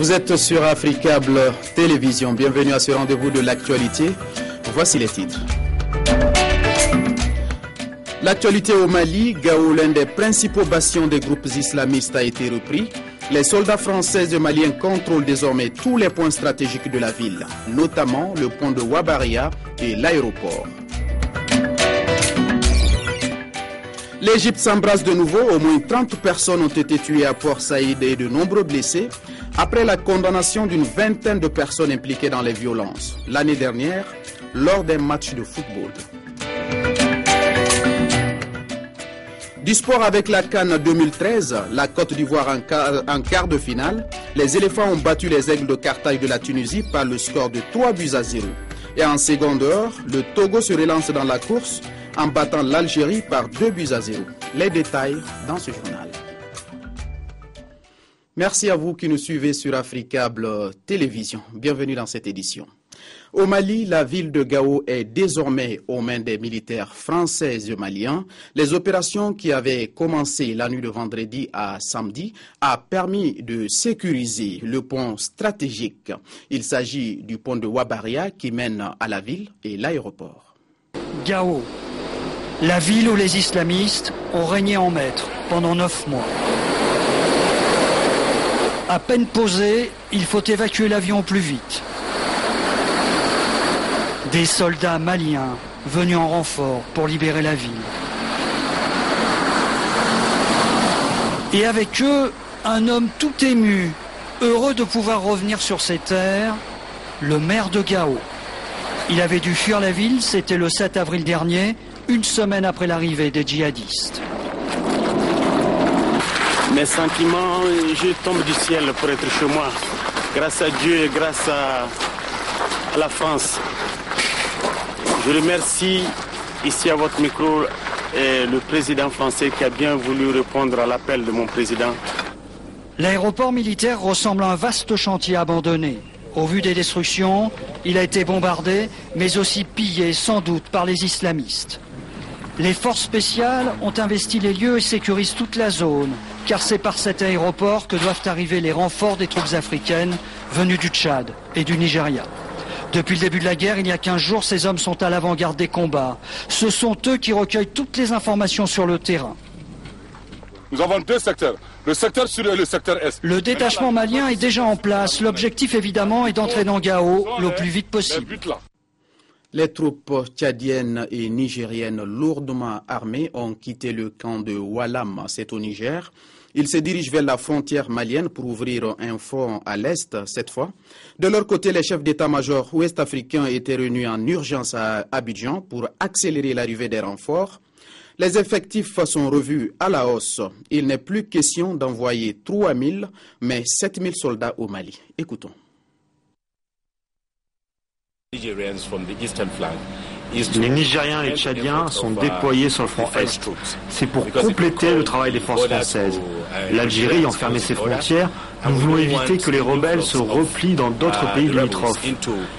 Vous êtes sur Africable Télévision. Bienvenue à ce rendez-vous de l'actualité. Voici les titres. L'actualité au Mali, Gao, l'un des principaux bastions des groupes islamistes, a été repris. Les soldats français et maliens contrôlent désormais tous les points stratégiques de la ville, notamment le pont de Wabaria et l'aéroport. L'Égypte s'embrasse de nouveau. Au moins 30 personnes ont été tuées à Port Saïd et de nombreux blessés après la condamnation d'une vingtaine de personnes impliquées dans les violences l'année dernière lors des matchs de football. Du sport avec la CAN 2013, la Côte d'Ivoire en quart de finale. Les éléphants ont battu les aigles de Carthage de la Tunisie par le score de 3-0. Et en seconde heure, le Togo se relance dans la course en battant l'Algérie par 2-0. Les détails dans ce journal. Merci à vous qui nous suivez sur Africable Télévision. Bienvenue dans cette édition. Au Mali, la ville de Gao est désormais aux mains des militaires français et maliens. Les opérations qui avaient commencé la nuit de vendredi à samedi a permis de sécuriser le pont stratégique. Il s'agit du pont de Wabaria qui mène à la ville et l'aéroport. Gao, la ville où les islamistes ont régné en maître pendant 9 mois. À peine posé, il faut évacuer l'avion au plus vite. Des soldats maliens venus en renfort pour libérer la ville. Et avec eux, un homme tout ému, heureux de pouvoir revenir sur ses terres, le maire de Gao. Il avait dû fuir la ville, c'était le 7 avril dernier, une semaine après l'arrivée des djihadistes. Mes sentiments, je tombe du ciel pour être chez moi, grâce à Dieu et grâce à la France. Je remercie ici à votre micro le président français qui a bien voulu répondre à l'appel de mon président. L'aéroport militaire ressemble à un vaste chantier abandonné. Au vu des destructions, il a été bombardé, mais aussi pillé sans doute par les islamistes. Les forces spéciales ont investi les lieux et sécurisent toute la zone, car c'est par cet aéroport que doivent arriver les renforts des troupes africaines venues du Tchad et du Nigeria. Depuis le début de la guerre, il y a 15 jours, ces hommes sont à l'avant-garde des combats. Ce sont eux qui recueillent toutes les informations sur le terrain. Nous avons 2 secteurs, le secteur sud et le secteur est. Le détachement malien est déjà en place. L'objectif, évidemment, est d'entrer dans Gao le plus vite possible. Les troupes tchadiennes et nigériennes lourdement armées ont quitté le camp de Walam, c'est au Niger. Ils se dirigent vers la frontière malienne pour ouvrir un front à l'est cette fois. De leur côté, les chefs d'état-major ouest-africains étaient réunis en urgence à Abidjan pour accélérer l'arrivée des renforts. Les effectifs sont revus à la hausse. Il n'est plus question d'envoyer 3000, mais 7000 soldats au Mali. Écoutons. Les Nigériens et Tchadiens sont déployés sur le front Est. C'est pour compléter le travail des forces françaises. L'Algérie ayant fermé ses frontières, nous voulons éviter que les rebelles se replient dans d'autres pays limitrophes.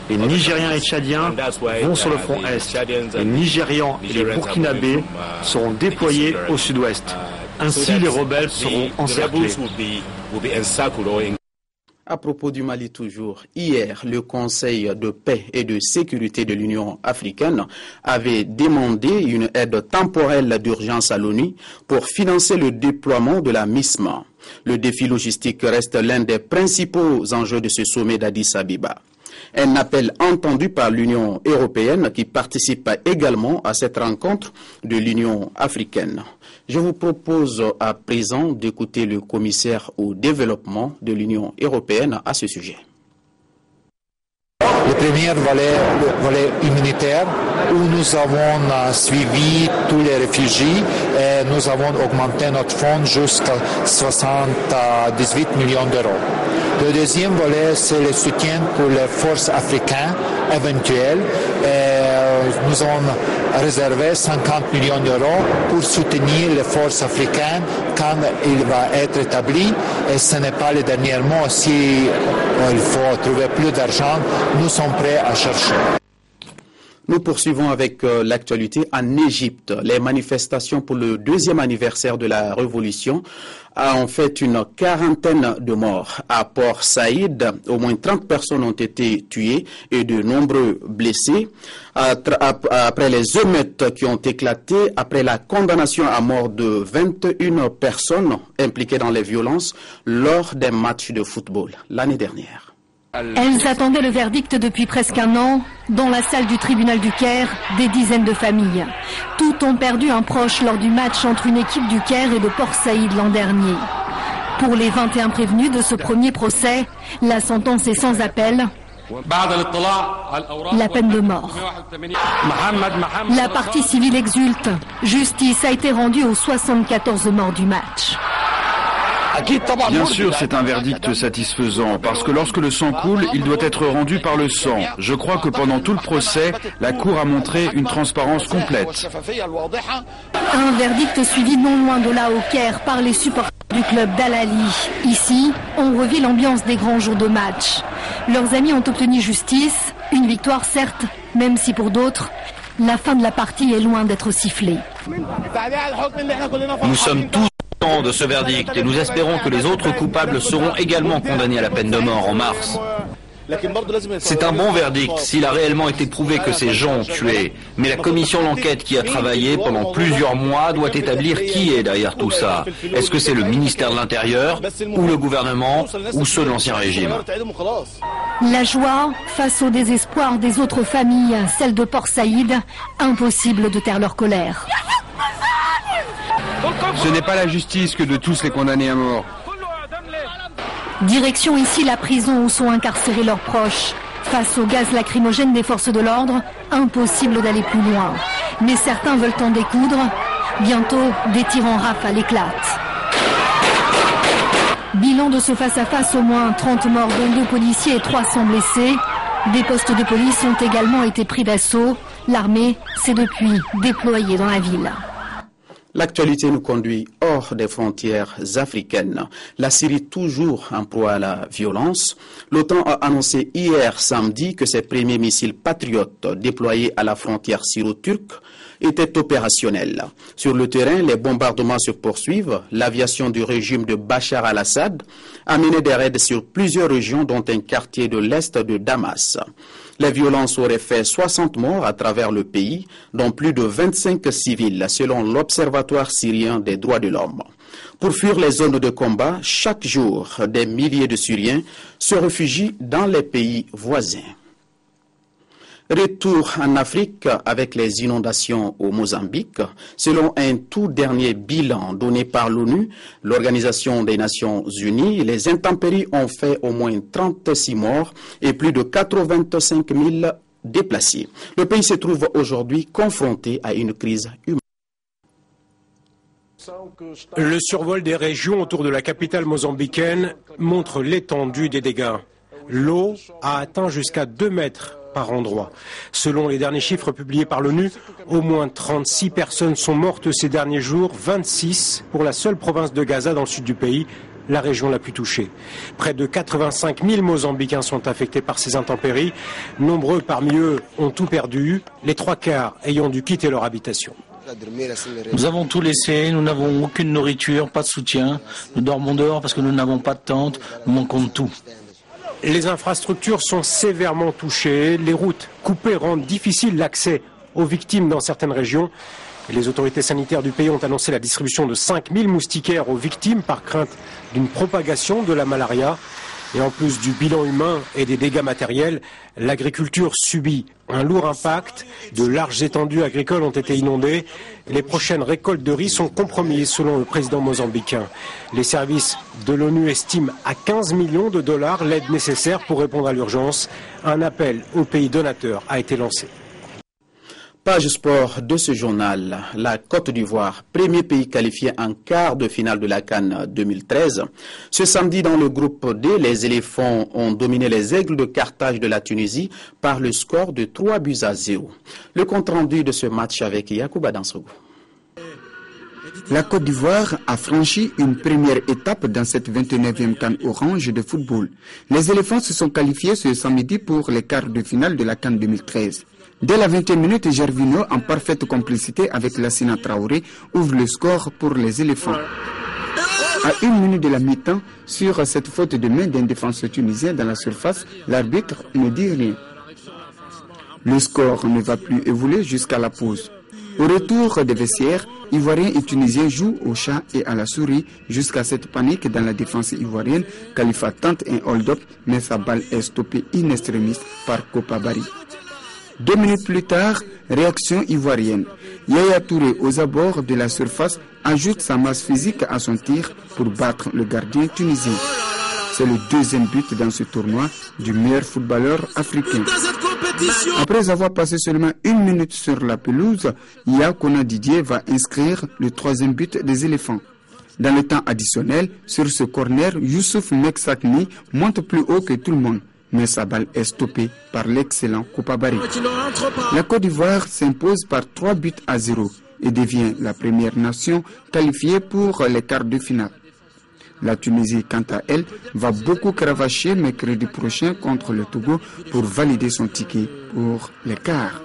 Les Nigériens et Tchadiens vont sur le front Est. Les Nigérians et les Burkinabés seront déployés au sud-ouest. Ainsi, les rebelles seront encerclés. À propos du Mali toujours, hier, le Conseil de paix et de sécurité de l'Union africaine avait demandé une aide temporelle d'urgence à l'ONU pour financer le déploiement de la MISMA. Le défi logistique reste l'un des principaux enjeux de ce sommet d'Addis Abeba. Un appel entendu par l'Union européenne qui participe également à cette rencontre de l'Union africaine. Je vous propose à présent d'écouter le commissaire au développement de l'Union européenne à ce sujet. Le premier volet humanitaire, où nous avons suivi tous les réfugiés et nous avons augmenté notre fonds jusqu'à 78 millions d'euros. Le deuxième volet, c'est le soutien pour les forces africaines éventuelles. Nous avons réservé 50 millions d'euros pour soutenir les forces africaines quand il va être établi. Et ce n'est pas le dernier mot. Si il faut trouver plus d'argent, nous sommes prêts à chercher. Nous poursuivons avec l'actualité en Égypte. Les manifestations pour le 2e anniversaire de la Révolution ont fait une quarantaine de morts. À Port Saïd, au moins 30 personnes ont été tuées et de nombreux blessés. Après les émeutes qui ont éclaté, après la condamnation à mort de 21 personnes impliquées dans les violences lors des matchs de football l'année dernière. Elles attendaient le verdict depuis presque un an. Dans la salle du tribunal du Caire, des dizaines de familles. Toutes ont perdu un proche lors du match entre une équipe du Caire et de Port Saïd l'an dernier. Pour les 21 prévenus de ce premier procès, la sentence est sans appel. La peine de mort. La partie civile exulte. Justice a été rendue aux 74 morts du match. Bien sûr, c'est un verdict satisfaisant, parce que lorsque le sang coule, il doit être rendu par le sang. Je crois que pendant tout le procès, la Cour a montré une transparence complète. Un verdict suivi non loin de là au Caire par les supporters du club d'Al-Ali. Ici, on revit l'ambiance des grands jours de match. Leurs amis ont obtenu justice, une victoire certes, même si pour d'autres, la fin de la partie est loin d'être sifflée. Nous sommes tous contents de ce verdict et nous espérons que les autres coupables seront également condamnés à la peine de mort en mars. C'est un bon verdict s'il a réellement été prouvé que ces gens ont tué. Mais la commission d'enquête qui a travaillé pendant plusieurs mois doit établir qui est derrière tout ça. Est-ce que c'est le ministère de l'Intérieur, ou le gouvernement, ou ceux de l'Ancien Régime? La joie face au désespoir des autres familles, celle de Port Saïd, impossible de taire leur colère. Ce n'est pas la justice que de tous les condamner à mort. Direction ici la prison où sont incarcérés leurs proches. Face au gaz lacrymogène des forces de l'ordre, impossible d'aller plus loin. Mais certains veulent en découdre. Bientôt, des tirs en rafale éclatent. Bilan de ce face-à-face, au moins 30 morts, dont 2 policiers et 300 blessés. Des postes de police ont également été pris d'assaut. L'armée s'est depuis déployée dans la ville. L'actualité nous conduit hors des frontières africaines. La Syrie toujours en proie à la violence. L'OTAN a annoncé hier samedi que ses premiers missiles patriotes déployés à la frontière syro-turque étaient opérationnels. Sur le terrain, les bombardements se poursuivent. L'aviation du régime de Bachar al-Assad a mené des raids sur plusieurs régions, dont un quartier de l'est de Damas. Les violences auraient fait 60 morts à travers le pays, dont plus de 25 civils, selon l'Observatoire syrien des droits de l'homme. Pour fuir les zones de combat, chaque jour, des milliers de Syriens se réfugient dans les pays voisins. Retour en Afrique avec les inondations au Mozambique. Selon un tout dernier bilan donné par l'ONU, l'Organisation des Nations Unies, les intempéries ont fait au moins 36 morts et plus de 85 000 déplacés. Le pays se trouve aujourd'hui confronté à une crise humaine. Le survol des régions autour de la capitale mozambicaine montre l'étendue des dégâts. L'eau a atteint jusqu'à 2 mètres par endroit. Selon les derniers chiffres publiés par l'ONU, au moins 36 personnes sont mortes ces derniers jours, 26 pour la seule province de Gaza dans le sud du pays, la région la plus touchée. Près de 85 000 Mozambicains sont affectés par ces intempéries. Nombreux parmi eux ont tout perdu, les 3/4 ayant dû quitter leur habitation. Nous avons tout laissé, nous n'avons aucune nourriture, pas de soutien. Nous dormons dehors parce que nous n'avons pas de tente, nous manquons de tout. Les infrastructures sont sévèrement touchées. Les routes coupées rendent difficile l'accès aux victimes dans certaines régions. Et les autorités sanitaires du pays ont annoncé la distribution de 5 000 moustiquaires aux victimes par crainte d'une propagation de la malaria. Et en plus du bilan humain et des dégâts matériels, l'agriculture subit un lourd impact. De larges étendues agricoles ont été inondées. Les prochaines récoltes de riz sont compromises selon le président mozambicain. Les services de l'ONU estiment à 15 millions de dollars l'aide nécessaire pour répondre à l'urgence. Un appel aux pays donateurs a été lancé. Page sport de ce journal. La Côte d'Ivoire, premier pays qualifié en quart de finale de la CAN 2013. Ce samedi, dans le groupe D, les éléphants ont dominé les Aigles de Carthage de la Tunisie par le score de 3-0. Le compte rendu de ce match avec Yacouba Dansogou. La Côte d'Ivoire a franchi une première étape dans cette 29e CAN Orange de football. Les éléphants se sont qualifiés ce samedi pour les quarts de finale de la CAN 2013. Dès la 20e minute, Gervinho, en parfaite complicité avec Lassina Traoré, ouvre le score pour les éléphants. À 1 minute de la mi-temps, sur cette faute de main d'un défenseur tunisien dans la surface, l'arbitre ne dit rien. Le score ne va plus évoluer jusqu'à la pause. Au retour des vestiaires, Ivoiriens et Tunisiens jouent au chat et à la souris jusqu'à cette panique dans la défense ivoirienne. Khalifa tente un hold-up, mais sa balle est stoppée in extremis par Kopabari. 2 minutes plus tard, réaction ivoirienne. Yaya Touré, aux abords de la surface, ajoute sa masse physique à son tir pour battre le gardien tunisien. C'est le deuxième but dans ce tournoi du meilleur footballeur africain. Après avoir passé seulement 1 minute sur la pelouse, Yakona Didier va inscrire le 3e but des éléphants. Dans le temps additionnel, sur ce corner, Youssouf Meksakni monte plus haut que tout le monde, mais sa balle est stoppée par l'excellent Kopabari. La Côte d'Ivoire s'impose par 3-0 et devient la première nation qualifiée pour les quarts de finale. La Tunisie, quant à elle, va beaucoup cravacher mercredi prochain contre le Togo pour valider son ticket pour les quarts.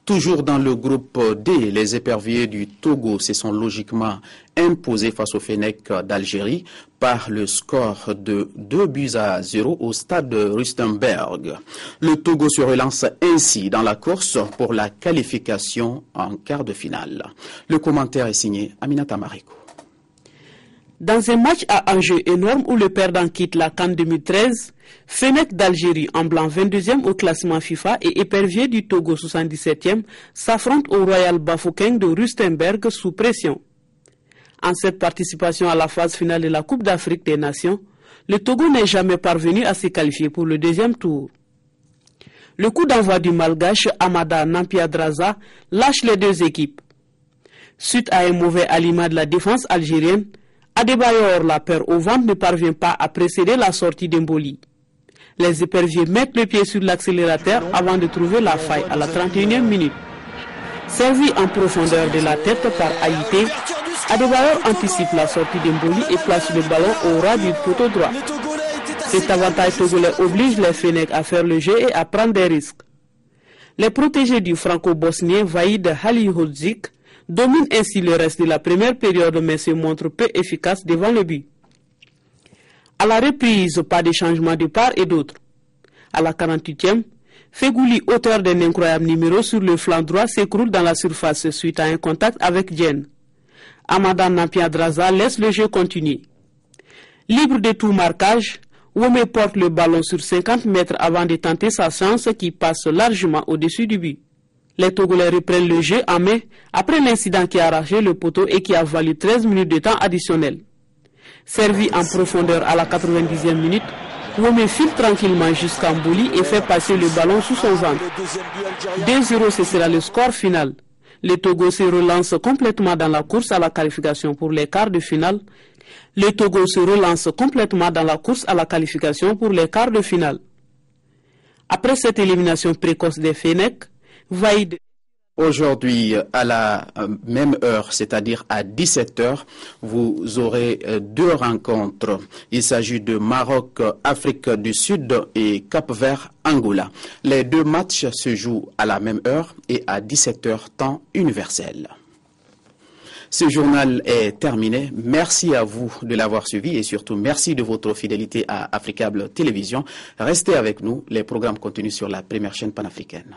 Toujours dans le groupe D, les éperviers du Togo se sont logiquement imposés face au Fennec d'Algérie par le score de 2-0 au stade de Rustenberg. Le Togo se relance ainsi dans la course pour la qualification en quart de finale. Le commentaire est signé Aminata Mariko. Dans un match à enjeu énorme où le perdant quitte la CAN 2013, Fennec d'Algérie en blanc 22e au classement FIFA et épervier du Togo 77e s'affrontent au Royal Bafokeng de Rustenberg sous pression. En cette participation à la phase finale de la Coupe d'Afrique des Nations, le Togo n'est jamais parvenu à se qualifier pour le deuxième tour. Le coup d'envoi du Malgache Amada Nampiadraza lâche les deux équipes. Suite à un mauvais aliment de la défense algérienne, Adebayor, la paire au ventre, ne parvient pas à précéder la sortie d'Emboli. Les éperviers mettent le pied sur l'accélérateur avant de trouver la faille à la 31e minute. Servi en profondeur de la tête par Haïté, Adebayor anticipe la sortie d'Emboli et place le ballon au ras du poteau droit. Cet avantage togolais oblige les Fennecs à faire le jeu et à prendre des risques. Les protégés du franco-bosnien Vaïd Halilhodžić dominent ainsi le reste de la première période mais se montrent peu efficaces devant le but. À la reprise, pas de changement de part et d'autre. À la 48e, Fegouli, auteur d'un incroyable numéro sur le flanc droit, s'écroule dans la surface suite à un contact avec Djen. Amada Nampiadraza laisse le jeu continuer. Libre de tout marquage, Wome porte le ballon sur 50 mètres avant de tenter sa chance qui passe largement au-dessus du but. Les Togolais reprennent le jeu en main après l'incident qui a arraché le poteau et qui a valu 13 minutes de temps additionnel. Servi en profondeur à la 90e minute, Wome file tranquillement jusqu'à Mboli et fait passer le ballon sous son ventre. 2-0, ce sera le score final. Le Togo se relance complètement dans la course à la qualification pour les quarts de finale. Après cette élimination précoce des Fennecs, Vaïd. Aujourd'hui, à la même heure, c'est-à-dire à 17h, vous aurez 2 rencontres. Il s'agit de Maroc, Afrique du Sud et Cap-Vert, Angola. Les 2 matchs se jouent à la même heure et à 17h temps universel. Ce journal est terminé. Merci à vous de l'avoir suivi et surtout merci de votre fidélité à Africable Télévision. Restez avec nous, les programmes continuent sur la première chaîne panafricaine.